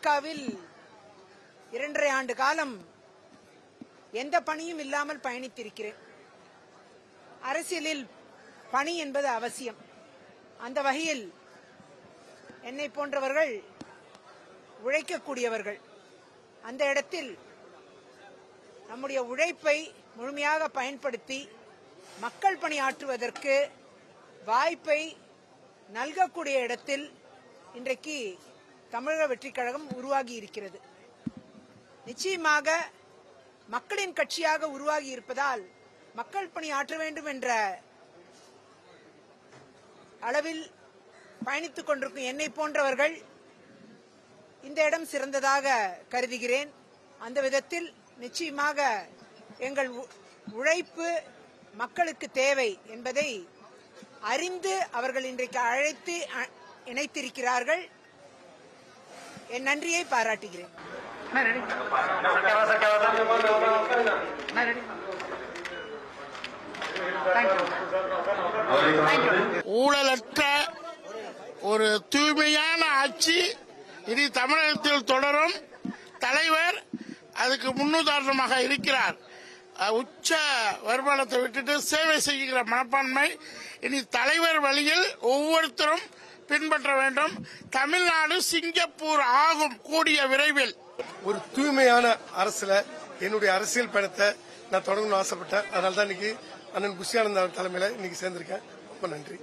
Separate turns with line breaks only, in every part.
பாஜகவில் 2.5 ஆண்டு காலம் எந்த பணியும் இல்லாமல் பயணித்திருக்கிறேன். அரசியலில் பணி என்பது அவசியம். அந்த வகையில் என்னை போன்றவர்கள் உழைக்கக்கூடியவர்கள். அந்த இடத்தில் நம்முடைய உழைப்பை முழுமையாக பயன்படுத்தி மக்கள் பணியாற்றுவதற்கு வாய்ப்பை நல்கக்கூடிய இடத்தில் இன்றைக்கு தமிழக வெற்றிக் கழகம் உருவாகி இருக்கிறது. நிச்சயமாக மக்களின் கட்சியாக உருவாகி இருப்பதால் மக்கள் பணி ஆற்ற வேண்டும் என்ற அளவில் பயணித்துக் கொண்டிருக்கும் என்னை போன்றவர்கள் இந்த இடம் சிறந்ததாக கருதுகிறேன். அந்த விதத்தில் நிச்சயமாக எங்கள் உழைப்பு மக்களுக்கு தேவை என்பதை அறிந்து அவர்கள் இன்றைக்கு அழைத்து இணைத்திருக்கிறார்கள். என் நன்றியை பாராட்டுகிறேன்.
ஊழலற்ற ஒரு தூய்மையான ஆட்சி இனி தமிழகத்தில் தொடரும். தலைவர் அதுக்கு முன்னுதாரணமாக இருக்கிறார். உச்ச வருமானத்தை விட்டுட்டு சேவை செய்கிற மனப்பான்மை இனி தலைவர் வழியில் ஒவ்வொருத்தரும் பின்பற்ற வேண்டும். தமிழ்நாடு சிங்கப்பூர் ஆகும் கூடிய விரைவில்.
ஒரு தூய்மையான அரசுல என்னுடைய அரசியல் பயணத்தை நான் தொடங்கணும்னு ஆசைப்பட்டேன். அதனால தான் இன்னைக்கு அண்ணன் புஷி ஆனந்த் தலைமையில இன்னைக்கு சேர்ந்திருக்கேன். ரொம்ப நன்றி.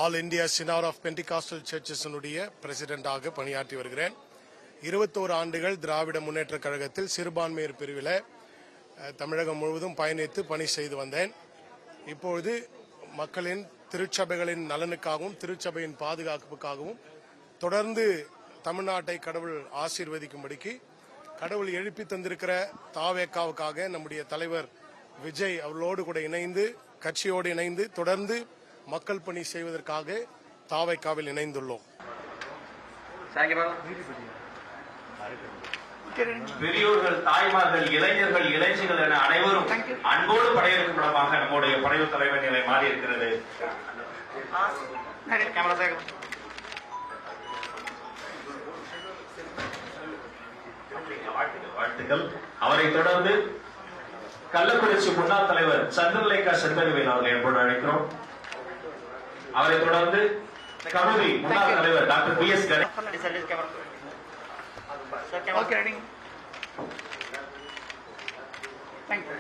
All India synod of Pentecostal சர்ச்சஸினுடைய பிரசிடென்டாக பணியாற்றி வருகிறேன். 21 ஆண்டுகள் திராவிட முன்னேற்ற கழகத்தில் சிறுபான்மையர் பிரிவில் தமிழகம் முழுவதும் பயணித்து பணி செய்து வந்தேன். இப்பொழுது மக்களின் திருச்சபைகளின் நலனுக்காகவும் திருச்சபையின் பாதுகாப்புக்காகவும் தொடர்ந்து தமிழ்நாட்டை கடவுள் ஆசீர்வதிக்கும்படிக்கு கடவுள் எழுப்பி தந்திருக்கிற தாவேக்காவுக்காக நம்முடைய தலைவர் விஜய் அவர்களோடு கூட இணைந்து கட்சியோடு இணைந்து தொடர்ந்து மக்கள் பணி செய்வதற்காக தாவேக்காவில் இணைந்துள்ளோம்.
பெரியோர்கள், தாய்மார்கள், இளைஞர்கள், இளைஞர்கள் என அனைவரும் அன்போடு படையெடுக்கும் இடமாக நம்முடைய படைவு தலைவர் நிலை மாறி இருக்கிறது. வாழ்த்துக்கள். அவரை தொடர்ந்து கள்ளக்குறிச்சி முன்னாள் தலைவர் சந்திரலேகா செந்தகவேல் அவர்களை என்போடு அழைக்கிறோம். அவரை தொடர்ந்து கமுதி முன்னாள் தலைவர் doctor P S Ganesan.
Okay, ready? Thank you.